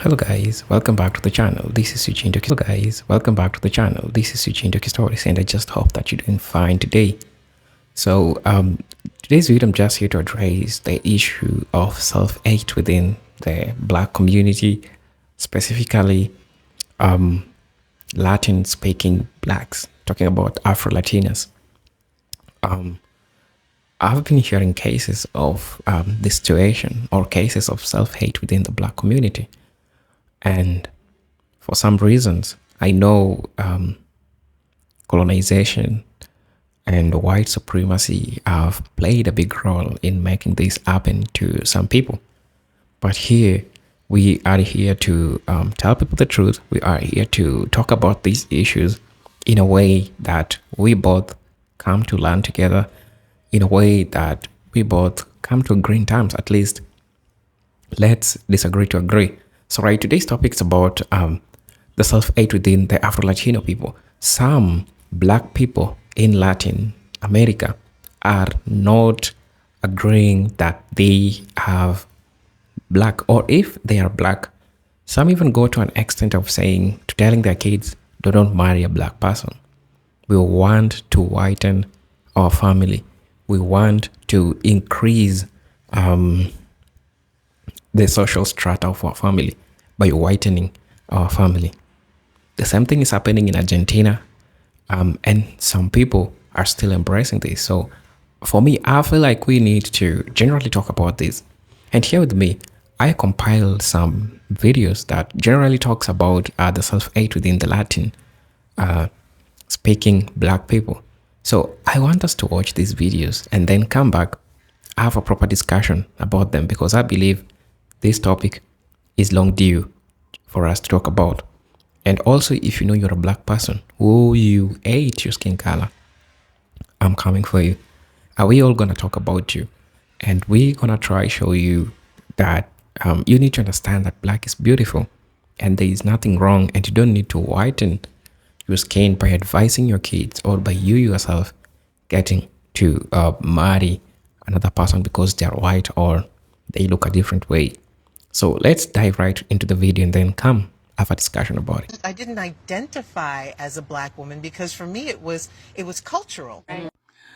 Hello guys, welcome back to the channel. This is Eugene Doki. Hello guys, welcome back to the channel. This is Eugene Doki Stories, and I just hope that you're doing fine today. So today's video, I'm just here to address the issue of self-hate within the Black community, specifically Latin-speaking Blacks, talking about Afro Latinas. I've been hearing cases of this situation or cases of self-hate within the Black community. And for some reasons, I know colonization and white supremacy have played a big role in making this happen to some people. But here, we are here to tell people the truth. We are here to talk about these issues in a way that we both come to learn together, in a way that we both come to agree in terms. At least, let's disagree to agree. So right, today's topic is about the self-hate within the Afro-Latino people. Some Black people in Latin America are not agreeing that they have Black, or if they are Black, some even go to an extent of saying, to telling their kids, don't marry a Black person. We want to whiten our family. We want to increase the social strata of our family by whitening our family. The same thing is happening in Argentina, and some people are still embracing this. So for me, I feel like we need to generally talk about this. And here with me, I compiled some videos that generally talks about the self-hate within the Latin speaking Black people. So I want us to watch these videos and then come back, have a proper discussion about them, because I believe this topic is long due for us to talk about. And also, if you know you're a Black person who you hate your skin color, I'm coming for you. Are we all gonna talk about you? And we're gonna try show you that you need to understand that Black is beautiful and there is nothing wrong, and you don't need to whiten your skin by advising your kids or by you yourself getting to marry another person because they're white or they look a different way. So let's dive right into the video and then come have a discussion about it. I didn't identify as a Black woman because for me it was cultural.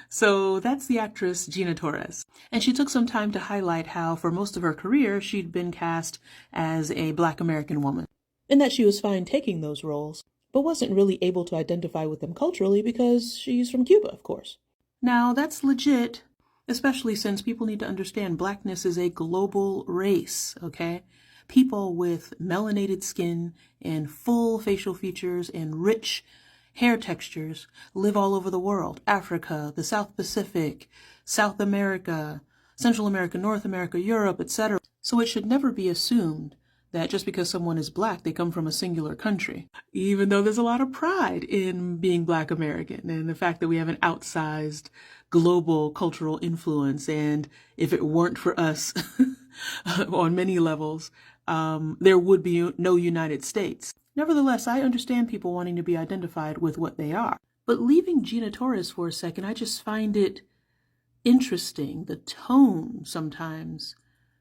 So that's the actress Gina Torres. And she took some time to highlight how for most of her career she'd been cast as a Black American woman, and that she was fine taking those roles, but wasn't really able to identify with them culturally because she's from Cuba, of course. Now that's legit, especially since people need to understand Blackness is a global race, okay? People with melanated skin and full facial features and rich hair textures live all over the world. Africa, the South Pacific, South America, Central America, North America, Europe, etc. So it should never be assumed that just because someone is Black, they come from a singular country, even though there's a lot of pride in being Black American and the fact that we have an outsized global cultural influence. And if it weren't for us on many levels, there would be no United States. Nevertheless, I understand people wanting to be identified with what they are. But leaving Gina Torres for a second, I just find it interesting, the tone sometimes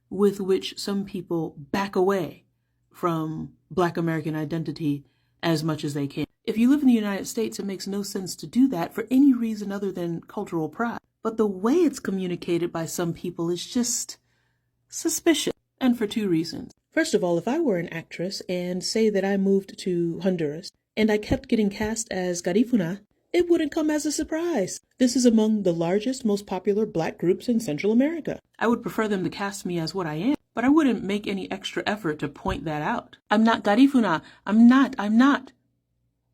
with which some people back away from Black American identity as much as they can. If you live in the United States, it makes no sense to do that for any reason other than cultural pride. But the way it's communicated by some people is just suspicious, and for two reasons. First of all, if I were an actress and say that I moved to Honduras and I kept getting cast as Garifuna, it wouldn't come as a surprise. This is among the largest, most popular Black groups in Central America. I would prefer them to cast me as what I am, but I wouldn't make any extra effort to point that out. I'm not Garifuna. I'm not.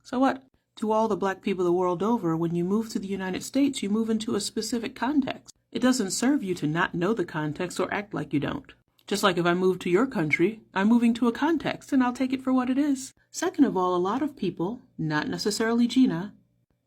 So what? To all the Black people the world over, when you move to the United States, you move into a specific context. It doesn't serve you to not know the context or act like you don't. Just like if I move to your country, I'm moving to a context and I'll take it for what it is. Second of all, a lot of people, not necessarily Gina,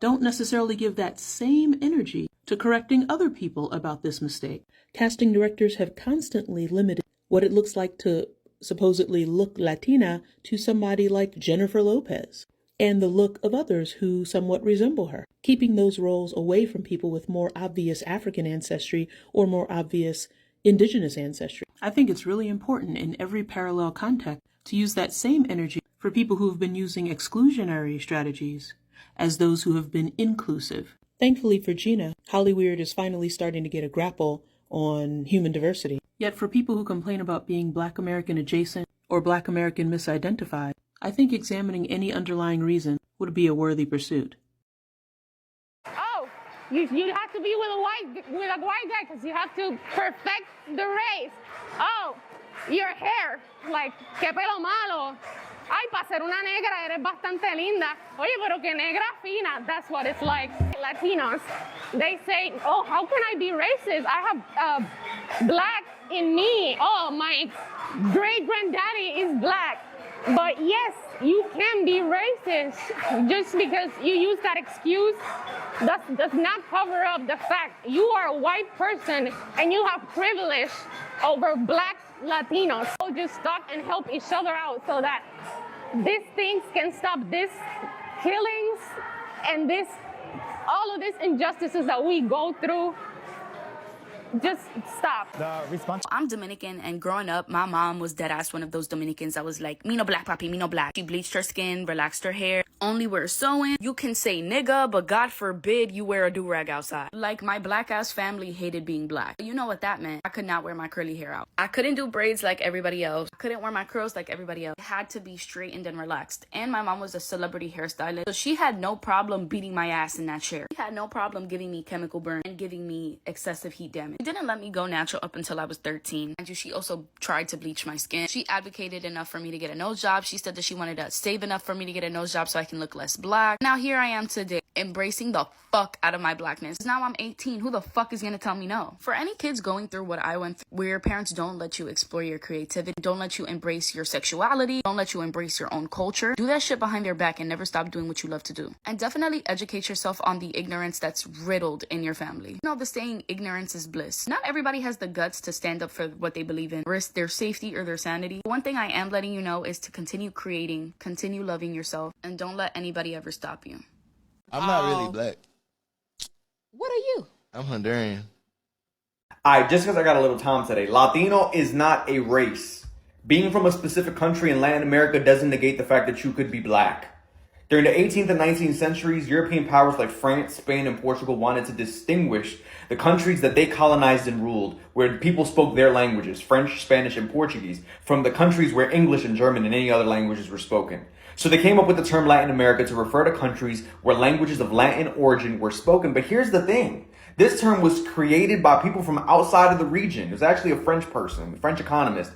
don't necessarily give that same energy to correcting other people about this mistake. Casting directors have constantly limited what it looks like to supposedly look Latina to somebody like Jennifer Lopez and the look of others who somewhat resemble her, keeping those roles away from people with more obvious African ancestry or more obvious indigenous ancestry. I think it's really important in every parallel context to use that same energy for people who have been using exclusionary strategies as those who have been inclusive. Thankfully for Gina, Hollyweird is finally starting to get a grapple on human diversity. Yet for people who complain about being Black American adjacent or Black American misidentified, I think examining any underlying reason would be a worthy pursuit. Oh, you have to be with a white guy because you have to perfect the race. Oh, your hair, like, qué pelo malo. Ay, para ser una negra eres bastante linda. Oye, pero que negra fina. That's what it's like. Latinos, they say, oh, how can I be racist? I have black in me. Oh, my great-granddaddy is black. But yes, you can be racist. Just because you use that excuse does not cover up the fact you are a white person and you have privilege over black Latinos. So just talk and help each other out so that these things can stop these killings and all of these injustices that we go through. Just stop. I'm Dominican, and growing up, my mom was deadass one of those Dominicans that was like, me no black, papi, me no black. She bleached her skin, relaxed her hair, only wear sewing. You can say nigga, but God forbid you wear a do-rag outside. Like, my black-ass family hated being black. You know what that meant. I could not wear my curly hair out. I couldn't do braids like everybody else. I couldn't wear my curls like everybody else. It had to be straightened and relaxed. And my mom was a celebrity hairstylist, so she had no problem beating my ass in that chair. She had no problem giving me chemical burn and giving me excessive heat damage. She didn't let me go natural up until I was 13. And she also tried to bleach my skin. She advocated enough for me to get a nose job. She said that she wanted to save enough for me to get a nose job so I can look less black. Now here I am today, embracing the fuck out of my blackness. Now I'm 18. Who the fuck is gonna tell me no? For any kids going through what I went through, where your parents don't let you explore your creativity, don't let you embrace your sexuality, don't let you embrace your own culture, do that shit behind their back and never stop doing what you love to do. And definitely educate yourself on the ignorance that's riddled in your family. You know the saying, ignorance is bliss. Not everybody has the guts to stand up for what they believe in, risk their safety or their sanity. One thing I am letting you know is to continue creating, continue loving yourself, and don't let anybody ever stop you. I'm not really black. What are you? I'm Honduran. Alright, just because I got a little time today, Latino is not a race. Being from a specific country in Latin America doesn't negate the fact that you could be black. During the 18th and 19th centuries, European powers like France, Spain, and Portugal wanted to distinguish the countries that they colonized and ruled, where people spoke their languages, French, Spanish, and Portuguese, from the countries where English and German and any other languages were spoken. So they came up with the term Latin America to refer to countries where languages of Latin origin were spoken. But here's the thing. This term was created by people from outside of the region. It was actually a French person, a French economist.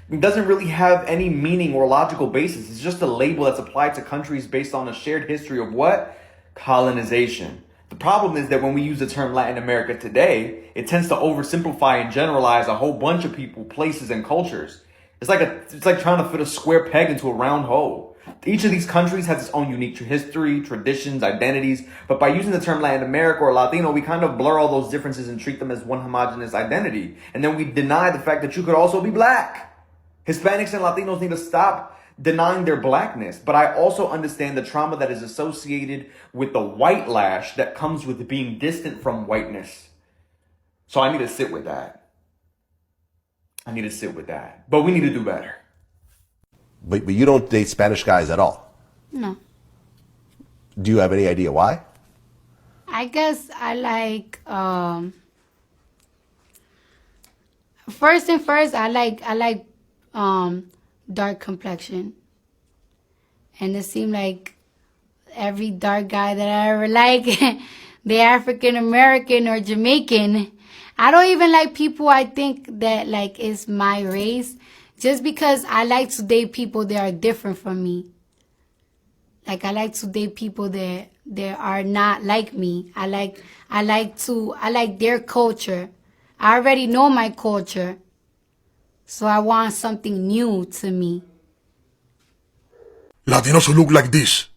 It doesn't really have any meaning or logical basis. It's just a label that's applied to countries based on a shared history of what? Colonization. The problem is that when we use the term Latin America today, it tends to oversimplify and generalize a whole bunch of people, places, and cultures. It's like trying to fit a square peg into a round hole. Each of these countries has its own unique history, traditions, identities, but by using the term Latin America or Latino, we kind of blur all those differences and treat them as one homogeneous identity. And then we deny the fact that you could also be black. Hispanics and Latinos need to stop denying their blackness, but I also understand the trauma that is associated with the white lash that comes with being distant from whiteness. So I need to sit with that. But we need to do better. But you don't date Spanish guys at all? No. Do you have any idea why? I guess I like first, I like dark complexion. And it seemed like every dark guy that I ever like, they're African American or Jamaican. I don't even like people I think that like is my race. Just because I like to date people that are different from me. Like I like to date people that are not like me. I like their culture. I already know my culture. So I want something new to me. Latinos who look like this,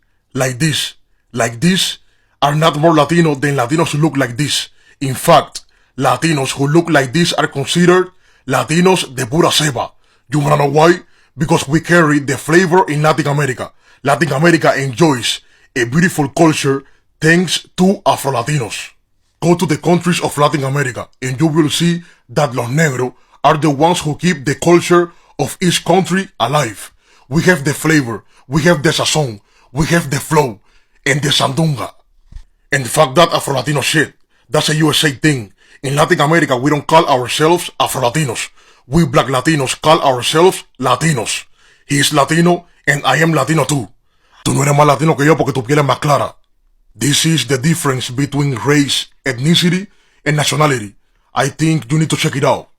are not more Latino than Latinos who look like this. In fact, Latinos who look like this are considered Latinos de pura cepa. You wanna know why? Because we carry the flavor in Latin America. Latin America enjoys a beautiful culture thanks to Afro-Latinos. Go to the countries of Latin America and you will see that los negros are the ones who keep the culture of each country alive. We have the flavor, we have the sazon, we have the flow, and the sandunga. And fuck that Afro-Latino shit. That's a USA thing. In Latin America, we don't call ourselves Afro-Latinos. We Black Latinos call ourselves Latinos. He is Latino, and I am Latino too. Tú no eres más latino que yo porque tu piel es más clara. This is the difference between race, ethnicity, and nationality. I think you need to check it out.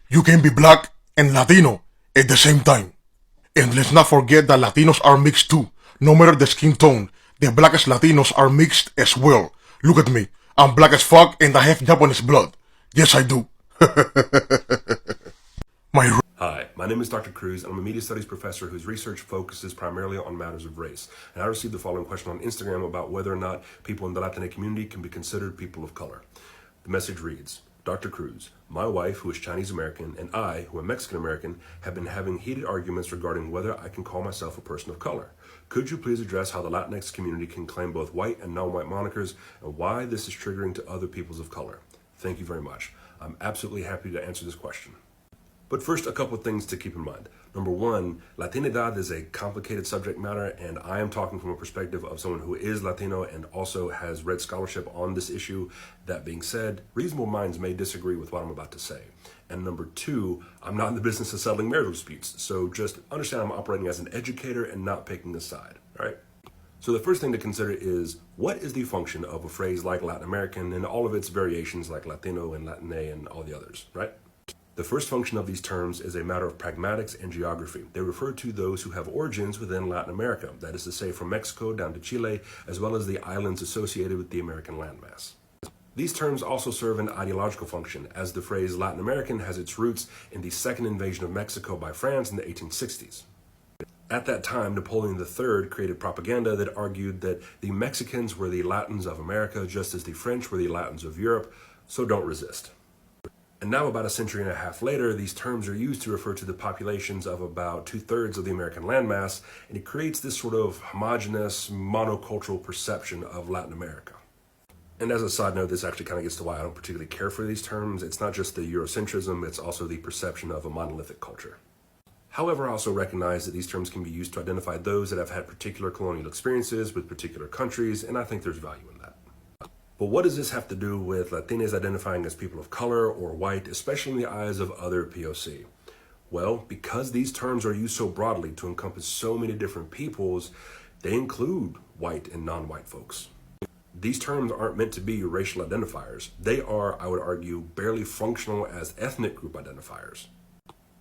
You can be black and Latino at the same time. And let's not forget that Latinos are mixed too. No matter the skin tone, the blackest Latinos are mixed as well. Look at me. I'm black as fuck and I have Japanese blood. Yes, I do. Hi, my name is Dr. Cruz, and I'm a media studies professor whose research focuses primarily on matters of race. And I received the following question on Instagram about whether or not people in the Latino community can be considered people of color. The message reads, Dr. Cruz, my wife, who is Chinese American, and I, who am Mexican American, have been having heated arguments regarding whether I can call myself a person of color. Could you please address how the Latinx community can claim both white and non-white monikers, and why this is triggering to other peoples of color? Thank you very much. I'm absolutely happy to answer this question. But first, a couple of things to keep in mind. Number one, Latinidad is a complicated subject matter, and I am talking from a perspective of someone who is Latino and also has read scholarship on this issue. That being said, reasonable minds may disagree with what I'm about to say. And number two, I'm not in the business of settling marital disputes, so just understand I'm operating as an educator and not picking a side, all right? So the first thing to consider is, what is the function of a phrase like Latin American and all of its variations like Latino and Latine and all the others, right? The first function of these terms is a matter of pragmatics and geography. They refer to those who have origins within Latin America, that is to say from Mexico down to Chile, as well as the islands associated with the American landmass. These terms also serve an ideological function, as the phrase Latin American has its roots in the second invasion of Mexico by France in the 1860s. At that time, Napoleon III created propaganda that argued that the Mexicans were the Latins of America, just as the French were the Latins of Europe, so don't resist. And now, about a century and a half later, these terms are used to refer to the populations of about 2/3 of the American landmass, and it creates this sort of homogenous, monocultural perception of Latin America. And as a side note, this actually kind of gets to why I don't particularly care for these terms. It's not just the Eurocentrism, it's also the perception of a monolithic culture. However, I also recognize that these terms can be used to identify those that have had particular colonial experiences with particular countries, and I think there's value in that. But what does this have to do with Latinos identifying as people of color or white, especially in the eyes of other POC? Well, because these terms are used so broadly to encompass so many different peoples, they include white and non-white folks. These terms aren't meant to be racial identifiers. They are, I would argue, barely functional as ethnic group identifiers.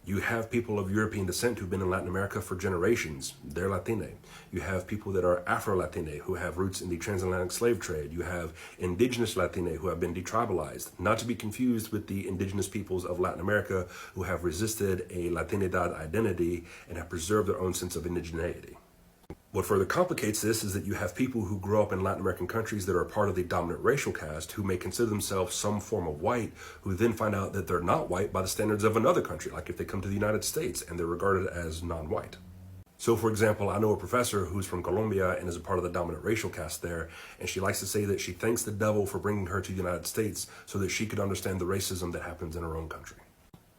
You have people of European descent who've been in Latin America for generations. They're Latine. You have people that are Afro-Latine who have roots in the transatlantic slave trade. You have indigenous Latine who have been detribalized, not to be confused with the indigenous peoples of Latin America who have resisted a Latinidad identity and have preserved their own sense of indigeneity. What further complicates this is that you have people who grow up in Latin American countries that are a part of the dominant racial caste who may consider themselves some form of white, who then find out that they're not white by the standards of another country, like if they come to the United States and they're regarded as non-white. So for example, I know a professor who's from Colombia and is a part of the dominant racial caste there, and she likes to say that she thanks the devil for bringing her to the United States so that she could understand the racism that happens in her own country.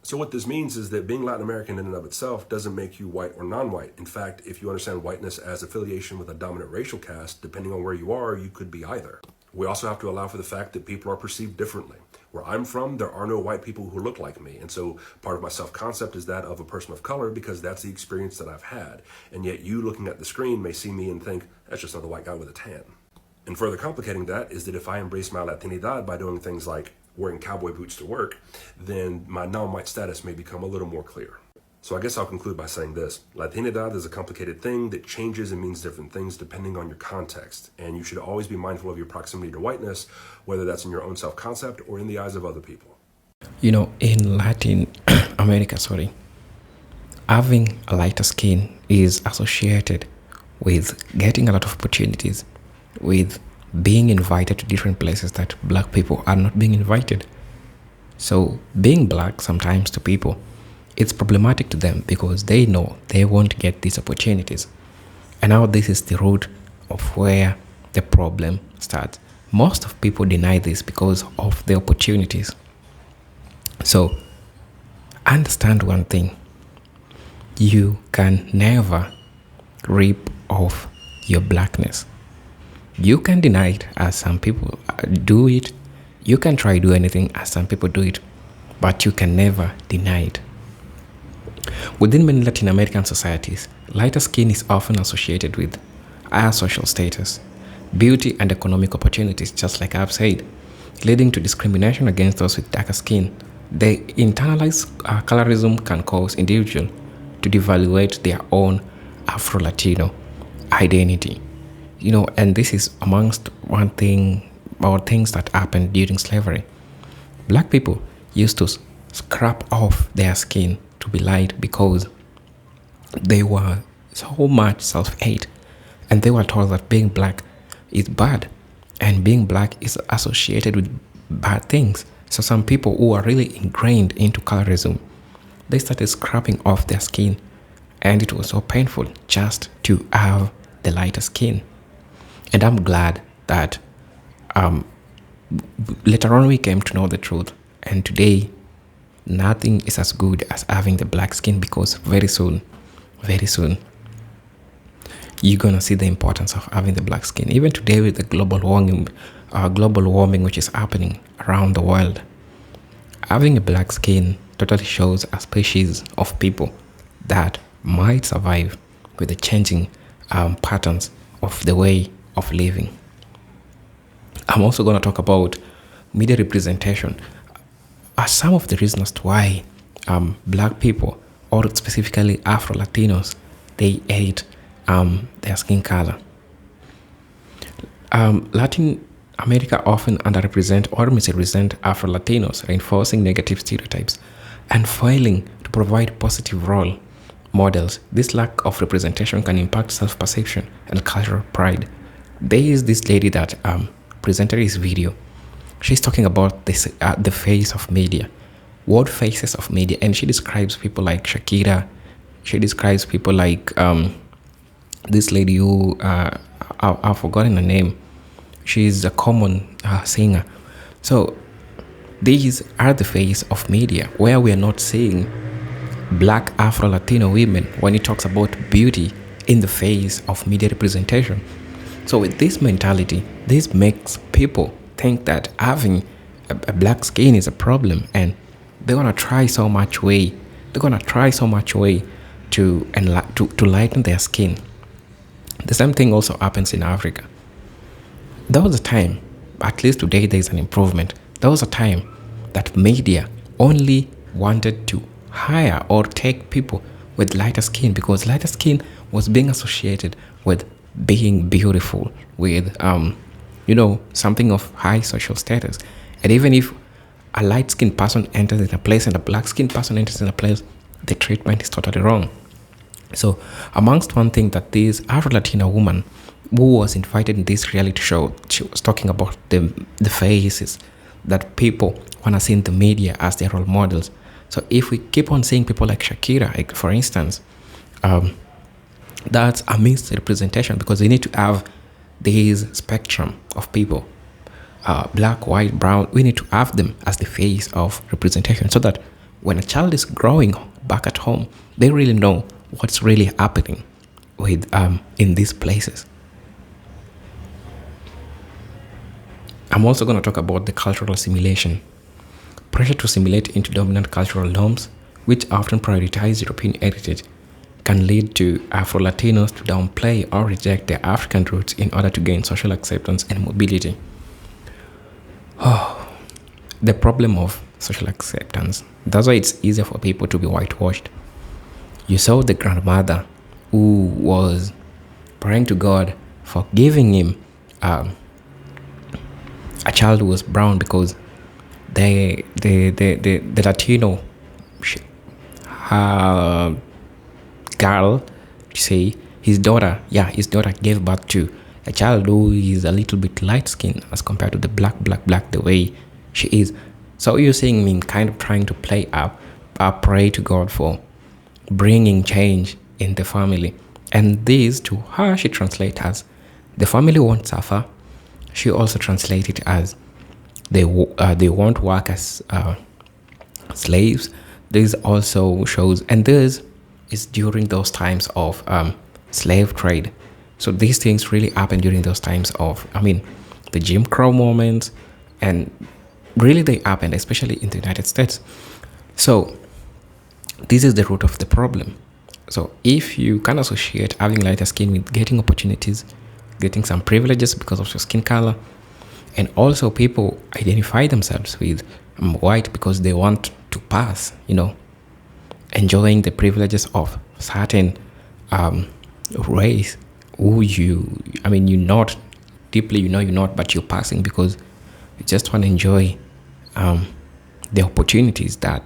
So what this means is that being Latin American in and of itself doesn't make you white or non-white. In fact, if you understand whiteness as affiliation with a dominant racial caste, depending on where you are, you could be either. We also have to allow for the fact that people are perceived differently. Where I'm from, there are no white people who look like me. And so part of my self-concept is that of a person of color because that's the experience that I've had. And yet you looking at the screen may see me and think, that's just another white guy with a tan. And further complicating that is that if I embrace my Latinidad by doing things like wearing cowboy boots to work, then my non-white status may become a little more clear. So I guess I'll conclude by saying this. Latinidad is a complicated thing that changes and means different things depending on your context. And you should always be mindful of your proximity to whiteness, whether that's in your own self-concept or in the eyes of other people. You know, in Latin America, having a lighter skin is associated with getting a lot of opportunities, with being invited to different places that black people are not being invited. So being black sometimes to people, it's problematic to them because they know they won't get these opportunities. And now this is the root of where the problem starts. Most of people deny this because of the opportunities. So understand one thing. you can never rip off your blackness. You can deny it as some people do it. You can try to do anything as some people do it, but you can never deny it. Within many Latin American societies, lighter skin is often associated with higher social status, beauty, and economic opportunities, just like I've said, leading to discrimination against those with darker skin. The internalized colorism can cause individuals to devaluate their own Afro Latino identity. And this is amongst one thing or things that happened during slavery. Black people used to scrap off their skin to be light because they were so much self-hate, and they were told that being black is bad and being black is associated with bad things. So some people who are really ingrained into colorism, they started scrapping off their skin, and it was so painful just to have the lighter skin. And I'm glad that later on we came to know the truth, and today nothing is as good as having the black skin, because very soon you're gonna see the importance of having the black skin. Even today, with the global warming which is happening around the world, having a black skin totally shows a species of people that might survive with the changing patterns of the way of living. I'm also going to talk about media representation as some of the reasons why black people, or specifically Afro Latinos, they hate their skin color. Latin America often underrepresent or misrepresent Afro Latinos, reinforcing negative stereotypes and failing to provide positive role models. This lack of representation can impact self-perception and cultural pride. There is this lady that presented this video. She's talking about this, the face of media, what faces of media, and she describes people like Shakira. She describes people like this lady who I've forgotten her name. She's a common singer. So these are the face of media, where we are not seeing black Afro-Latino women when it talks about beauty in the face of media representation. So with this mentality, this makes people think that having a black skin is a problem, and they're gonna try so much way. They're gonna try so much way to lighten their skin. The same thing also happens in Africa. There was a time, at least today there is an improvement. There was a time that media only wanted to hire or take people with lighter skin, because lighter skin was being associated with being beautiful, with something of high social status. And even if a light-skinned person enters in a place and a black-skinned person enters in a place, the treatment is totally wrong. So amongst one thing that this Afro-Latina woman who was invited in this reality show, she was talking about the faces that people want to see in the media as their role models. So if we keep on seeing people like Shakira, like for instance, that's a misrepresentation, because we need to have this spectrum of people, black, white, brown. We need to have them as the face of representation, so that when a child is growing back at home, they really know what's really happening with in these places. I'm also going to talk about the cultural assimilation. Pressure to assimilate into dominant cultural norms, which often prioritize European heritage, can lead to Afro-Latinos to downplay or reject their African roots in order to gain social acceptance and mobility. The problem of social acceptance. That's why it's easier for people to be whitewashed. You saw the grandmother who was praying to God for giving him a child who was brown, because the Latino girl, say his daughter gave birth to a child who is a little bit light skinned as compared to the black the way she is. So you're seeing me kind of trying to play up, pray to God for bringing change in the family. And this to her, she translates as the family won't suffer. She also translates it as they won't work as slaves. This also shows, and this is during those times of slave trade. So these things really happened during those times of, the Jim Crow moments, and really they happened, especially in the United States. So this is the root of the problem. So if you can associate having lighter skin with getting opportunities, getting some privileges because of your skin color, and also people identify themselves with white because they want to pass, enjoying the privileges of certain race who you're not deeply, you're not, but you're passing because you just want to enjoy the opportunities that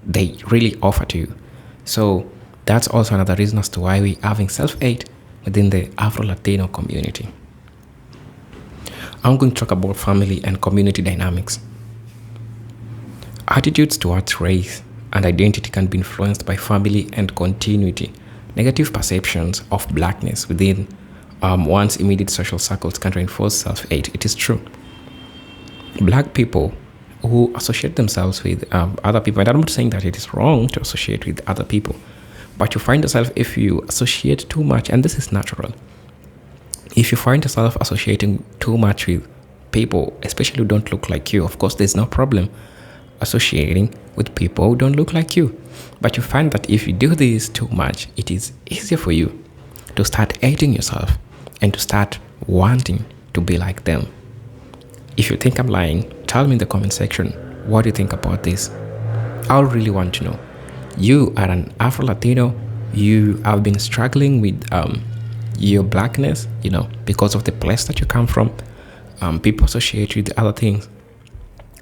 they really offer to you. So that's also another reason as to why we're having self-hate within the Afro-Latino community. I'm going to talk about family and community dynamics. Attitudes towards race and identity can be influenced by family and continuity. Negative perceptions of blackness within one's immediate social circles can reinforce self-hate. It is true. Black people who associate themselves with other people, and I'm not saying that it is wrong to associate with other people, but you find yourself, if you associate too much, and this is natural, if you find yourself associating too much with people, especially who don't look like you, of course, there's no problem associating with people who don't look like you. But you find that if you do this too much, it is easier for you to start hating yourself and to start wanting to be like them. If you think I'm lying, tell me in the comment section, what do you think about this? I really want to know. You are an Afro-Latino, you have been struggling with your blackness, because of the place that you come from. People associate you with other things.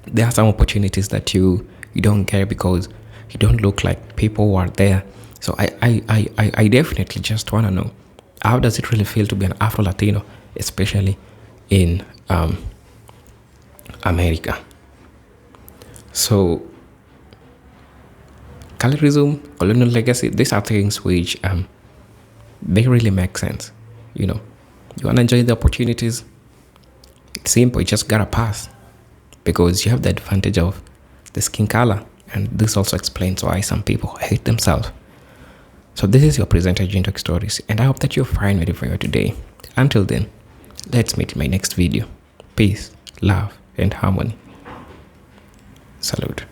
There are some opportunities that you don't get because you don't look like people who are there. So I definitely just want to know, how does it really feel to be an Afro-Latino, especially in America? So colorism, colonial legacy, these are things which they really make sense. You want to enjoy the opportunities, it's simple, you just gotta pass because you have the advantage of the skin color, and this also explains why some people hate themselves. So this is your presenter, Jintok Stories, and I hope that you're fine with it for you today. Until then, let's meet in my next video. Peace, love, and harmony. Salute.